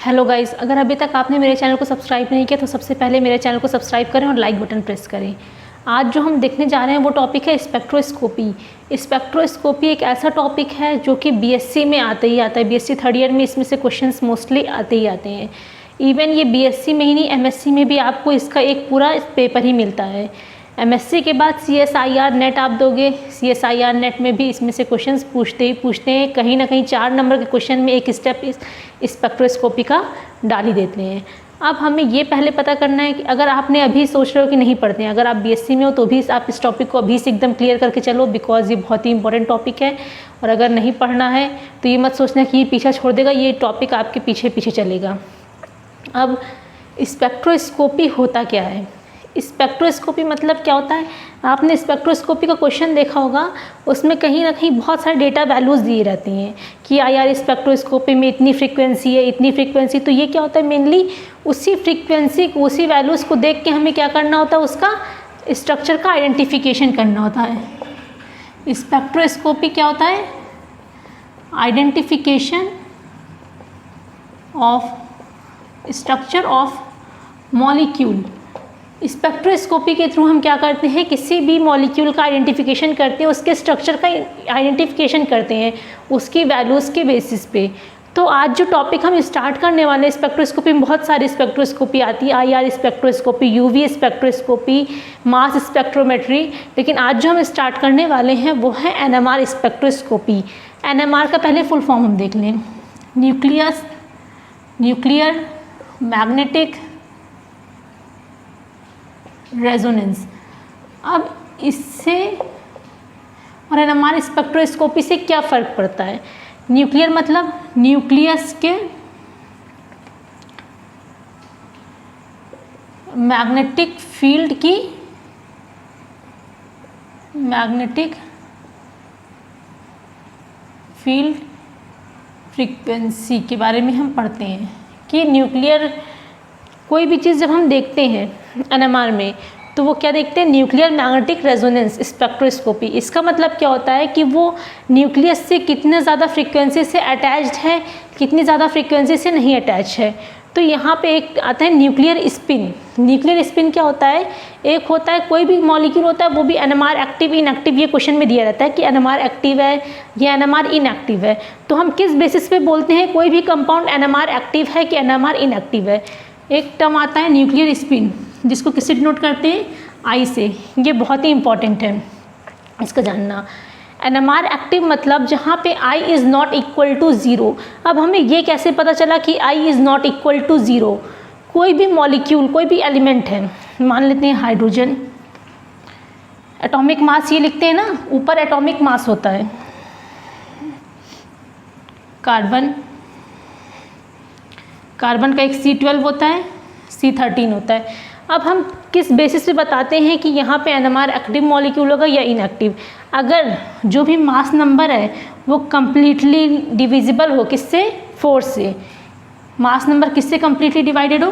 Hello guys, अगर अभी तक आपने मेरे चैनल को सब्सक्राइब नहीं किया तो सबसे पहले मेरे चैनल को सब्सक्राइब करें और लाइक बटन प्रेस करें। आज जो हम देखने जा रहे हैं वो टॉपिक है स्पेक्ट्रोस्कोपी। स्पेक्ट्रोस्कोपी एक ऐसा टॉपिक है जो कि बीएससी में आते ही आता है। बीएससी थर्ड ईयर में इसमें से क्वेश्चंस मोस्टली आते ही आते हैं। इवन ये बीएससी में ही नहीं, एमएससी में भी आपको इसका एक पूरा पेपर ही मिलता है। एमएससी के बाद CSIR नेट आप दोगे, CSIR नेट में भी इसमें से क्वेश्चंस पूछते हैं। कहीं ना कहीं 4 नंबर के क्वेश्चन में एक स्टेप इस स्पेक्ट्रोस्कोपी का डाल ही देते हैं। अब हमें ये पहले पता करना है कि अगर आपने अभी सोच रहे हो कि नहीं पढ़ते हैं, अगर आप बीएससी में हो तो भी आप इस टॉपिक को अभी से एकदम क्लियर करके चलो, बिकॉज ये बहुत ही इंपॉर्टेंट टॉपिक है। और अगर नहीं पढ़ना है तो ये मत सोचना कि ये पीछा छोड़ देगा, ये टॉपिक आपके पीछे पीछे चलेगा। अब स्पेक्ट्रोस्कोपी होता क्या है? स्पेक्ट्रोस्कोपी मतलब क्या होता है? आपने स्पेक्ट्रोस्कोपी का क्वेश्चन देखा होगा, उसमें कहीं ना कहीं बहुत सारे डेटा वैल्यूज़ दिए रहती हैं कि यार स्पेक्ट्रोस्कोपी में इतनी फ्रीक्वेंसी है, इतनी फ्रीक्वेंसी। तो ये क्या होता है, मेनली उसी फ्रीक्वेंसी उसी वैल्यूज़ को देख के हमें क्या करना होता है, उसका स्ट्रक्चर का आइडेंटिफिकेशन करना होता है। स्पेक्ट्रोस्कोपी क्या होता है? Identification of structure of molecule. Spectroscopy के थ्रू हम क्या करते हैं, किसी भी मॉलिक्यूल का आइडेंटिफिकेशन करते हैं, उसके स्ट्रक्चर का आइडेंटिफिकेशन करते हैं उसकी वैल्यूज़ के बेसिस पे। तो आज जो टॉपिक हम स्टार्ट करने वाले हैं, स्पेक्ट्रोस्कोपी में बहुत सारी स्पेक्ट्रोस्कोपी आती है, IR spectroscopy, UV spectroscopy, mass spectrometry. लेकिन आज जो हम स्टार्ट करने वाले हैं वो है NMR स्पेक्ट्रोस्कोपी। NMR का पहले फुल फॉर्म हम देख लें। Nuclear magnetic resonance. अब इससे और NMR स्पेक्ट्रोस्कोपी से क्या फ़र्क पड़ता है? न्यूक्लियर मतलब न्यूक्लियस के मैग्नेटिक फील्ड की मैग्नेटिक फील्ड फ्रीक्वेंसी के बारे में हम पढ़ते हैं कि न्यूक्लियर कोई भी चीज़ जब हम देखते हैं NMR में तो वो क्या देखते हैं, न्यूक्लियर मैग्नेटिक रेजोनेंस स्पेक्ट्रोस्कोपी। इसका मतलब क्या होता है कि वो न्यूक्लियस से कितने ज़्यादा फ्रीक्वेंसी से अटैच्ड है, कितनी ज़्यादा फ्रीक्वेंसी से नहीं अटैच है। तो यहाँ पे एक आता है न्यूक्लियर स्पिन। न्यूक्लियर स्पिन क्या होता है? एक होता है कोई भी मॉलिक्यूल होता है वो भी NMR एक्टिव इनएक्टिव, ये क्वेश्चन में दिया रहता है कि NMR एक्टिव है या NMR इनएक्टिव है। तो हम किस बेसिस पे बोलते हैं कोई भी कंपाउंड NMR एक्टिव है कि NMR इनएक्टिव है? एक टर्म आता है न्यूक्लियर स्पिन, जिसको किससे डिनोट करते हैं? I से। ये बहुत ही इंपॉर्टेंट है इसका जानना। NMR एक्टिव मतलब जहाँ पे I is not equal to 0। अब हमें ये कैसे पता चला कि I is not equal to 0? कोई भी मॉलिक्यूल, कोई भी एलिमेंट है, मान लेते हैं हाइड्रोजन, एटॉमिक मास ये लिखते हैं ना, ऊपर एटॉमिक मास होता है। कार्बन का एक C12 होता है, C13 होता है। अब हम किस बेसिस पे बताते हैं कि यहाँ पे NMR एक्टिव मॉलिक्यूल होगा या इनएक्टिव? अगर जो भी मास नंबर है वो कम्प्लीटली डिविजिबल हो, किससे? 4 से। मास नंबर किससे कम्प्लीटली डिवाइडेड हो?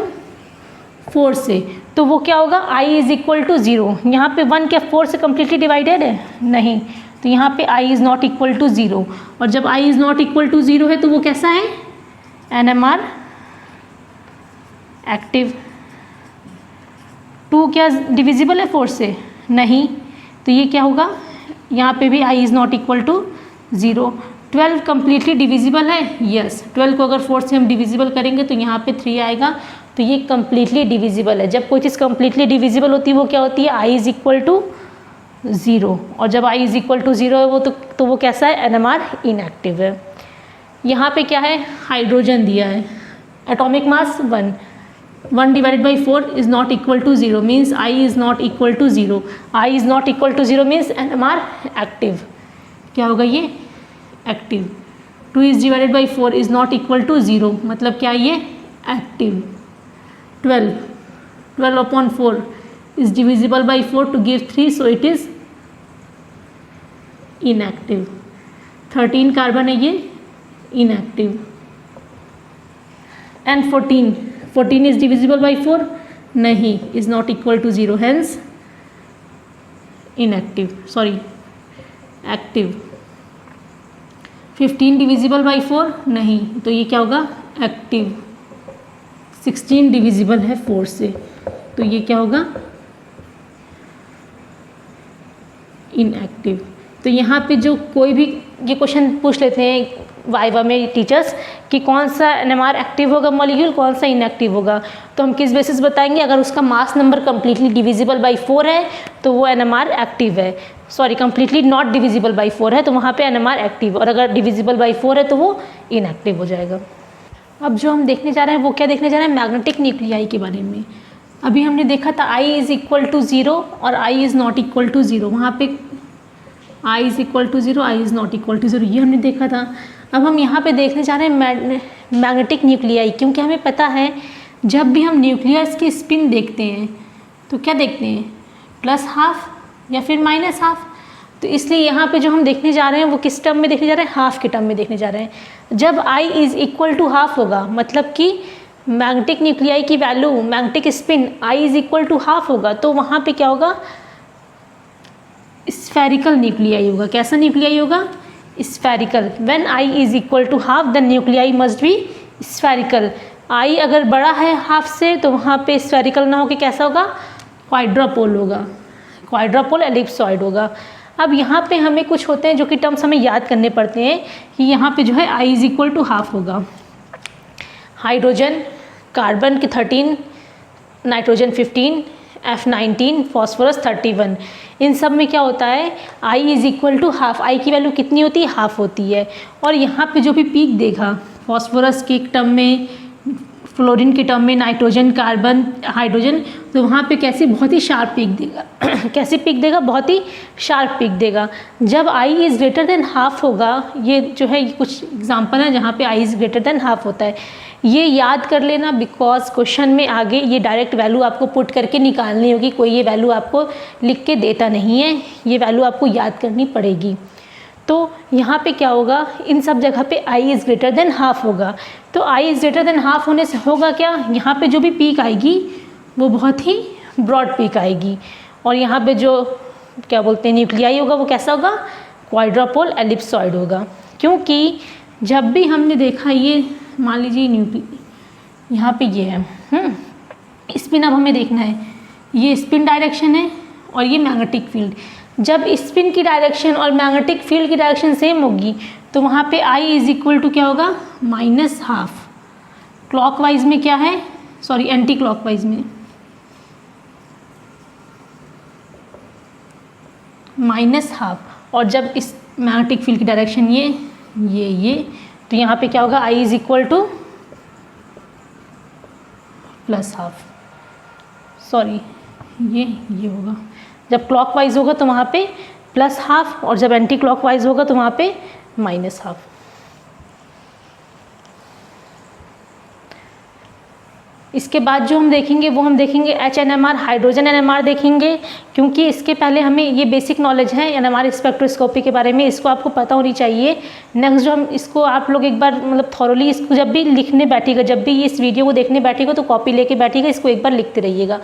4 से। तो वो क्या होगा? I is equal to 0। यहाँ पे 1 क्या 4 से कम्प्लीटली डिवाइडेड है? नहीं। तो यहाँ पे I is not equal to 0। और जब I is not equal to 0 है तो वो कैसा है? NMR active. 2 क्या डिविजिबल है 4 से? नहीं। तो ये क्या होगा? यहाँ पे भी I is not equal to 0। 12 completely divisible है? यस। 12 को अगर 4 से हम डिविजिबल करेंगे तो यहाँ पे 3 आएगा। तो ये कम्प्लीटली डिविजिबल है। जब कोई चीज़ कम्प्लीटली डिविजिबल होती है वो क्या होती है? I is equal to 0। और जब I इज़ इक्वल टू 0 है वो तो वो कैसा है? NMR इनएक्टिव है। यहाँ पे क्या है? हाइड्रोजन दिया है, atomic mass 1 divided by 4 is not equal to 0 means I is not equal to 0। I is not equal to 0 means NMR active. क्या होगा ये? Active. 2 is divided by 4 is not equal to 0, मतलब क्या ये? Active. 12 upon 4 is divisible by 4 to give 3, so it is inactive. 13 carbon है, ये inactive. And 14 is divisible by 4? नहीं, is not equal to 0, hence inactive, sorry active. 15 divisible by 4? नहीं, तो ये क्या होगा? एक्टिव। 16 डिविजिबल है 4 से, तो ये क्या होगा, इनएक्टिव। तो यहाँ पे जो कोई भी ये क्वेश्चन पूछ लेते हैं वाइवा में टीचर्स कि कौन सा एनएमआर एक्टिव होगा मॉलिक्यूल, कौन सा इनएक्टिव होगा, तो हम किस बेसिस बताएंगे, अगर उसका mass number completely divisible by 4 है तो वो एनएमआर एक्टिव है, sorry completely not divisible by 4 है तो वहाँ पे एनएमआर एक्टिव, और अगर डिविजिबल बाई 4 है तो वो इनएक्टिव हो जाएगा। अब जो हम देखने जा रहे हैं वो क्या देखने जा रहे हैं, मैग्नेटिक न्यूक्लियाई के बारे में। अभी हमने देखा था I इज़ इक्वल टू 0 और I is not equal to 0, वहाँ पे I is equal to 0, I is not equal to 0, ये हमने देखा था। अब हम यहाँ पे देखने जा रहे हैं मैग्नेटिक न्यूक्लियाई, क्योंकि हमें पता है जब भी हम न्यूक्लियस की स्पिन देखते हैं तो क्या देखते हैं, प्लस हाफ या फिर माइनस हाफ, तो इसलिए यहाँ पे जो हम देखने जा रहे हैं वो किस टर्म में देखने जा रहे हैं, हाफ के टर्म में देखने जा रहे हैं। जब I is equal to half होगा, मतलब कि मैग्नेटिक न्यूक्लियाई की value, magnetic spin I is equal to half होगा, तो वहाँ पे क्या होगा, स्फेरिकल न्यूक्लियाई होगा। कैसा न्यूक्लियाई होगा, spherical. When I is equal to half the nuclei must be spherical. I अगर बड़ा है हाफ से तो वहाँ पे स्फेरिकल ना होकर कैसा होगा, क्वाड्रापोल होगा, क्वाड्रापोल एलिप्सॉइड होगा। अब यहाँ पे हमें कुछ होते हैं जो कि टर्म्स हमें याद करने पड़ते हैं कि यहाँ पे जो है I is equal to half होगा, हाइड्रोजन कार्बन की 13, नाइट्रोजन 15, F19, फॉस्फोरस 31, इन सब में क्या होता है, I is equal to half, I की वैल्यू कितनी होती है, हाफ होती है। और यहाँ पे जो भी पीक देगा, फॉस्फोरस के टर्म में, फ्लोरीन के टर्म में, नाइट्रोजन, कार्बन, हाइड्रोजन, तो वहाँ पे कैसे बहुत ही शार्प पीक देगा कैसे पीक देगा, बहुत ही शार्प पीक देगा। जब I is greater than half होगा, ये जो है कुछ एग्जांपल है जहाँ पे I is greater than half होता है, ये याद कर लेना, बिकॉज क्वेश्चन में आगे ये डायरेक्ट वैल्यू आपको पुट करके निकालनी होगी, कोई ये वैल्यू आपको लिख के देता नहीं है, ये वैल्यू आपको याद करनी पड़ेगी। तो यहाँ पे क्या होगा, इन सब जगह पे I is greater than half होगा, तो I is greater than half होने से होगा क्या, यहाँ पे जो भी पीक आएगी वो बहुत ही ब्रॉड पीक आएगी, और यहाँ पे जो क्या बोलते हैं न्यूक्लियाई होगा वो कैसा होगा, क्वाड्रापोल एलिप्सॉइड होगा। क्योंकि जब भी हमने देखा, ये मान लीजिए यहाँ पे ये है स्पिन, अब हमें देखना है ये स्पिन डायरेक्शन है और ये मैग्नेटिक फील्ड। जब स्पिन की डायरेक्शन और मैग्नेटिक फील्ड की डायरेक्शन सेम होगी तो वहाँ पे I इज़ इक्वल टू क्या होगा, माइनस हाफ। क्लॉकवाइज में क्या है, सॉरी एंटी क्लॉकवाइज में माइनस हाफ, और जब इस मैग्नेटिक फील्ड की डायरेक्शन ये तो यहाँ पे क्या होगा, I is equal two plus half, sorry ये होगा। जब क्लॉकवाइज होगा तो वहाँ पे प्लस हाफ, और जब एंटी क्लॉकवाइज होगा तो वहाँ पे माइनस हाफ। इसके बाद जो हम देखेंगे वो हम देखेंगे HNMR, हाइड्रोजन NMR देखेंगे, क्योंकि इसके पहले हमें ये बेसिक नॉलेज है NMR स्पेक्ट्रोस्कोपी के बारे में, इसको आपको पता होनी चाहिए। नेक्स्ट जो हम इसको आप लोग एक बार मतलब थॉरोली इसको जब भी लिखने बैठेगा, जब भी इस वीडियो को देखने बैठेगा तो कॉपी लेके बैठेगा, इसको एक बार लिखते रहिएगा।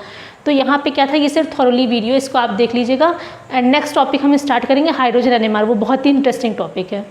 तो यहाँ पे क्या था, ये सिर्फ थॉरोली वीडियो, इसको आप देख लीजिएगा। एंड नेक्स्ट टॉपिक हम स्टार्ट करेंगे हाइड्रोजन NMR, वो बहुत ही इंटरेस्टिंग टॉपिक है।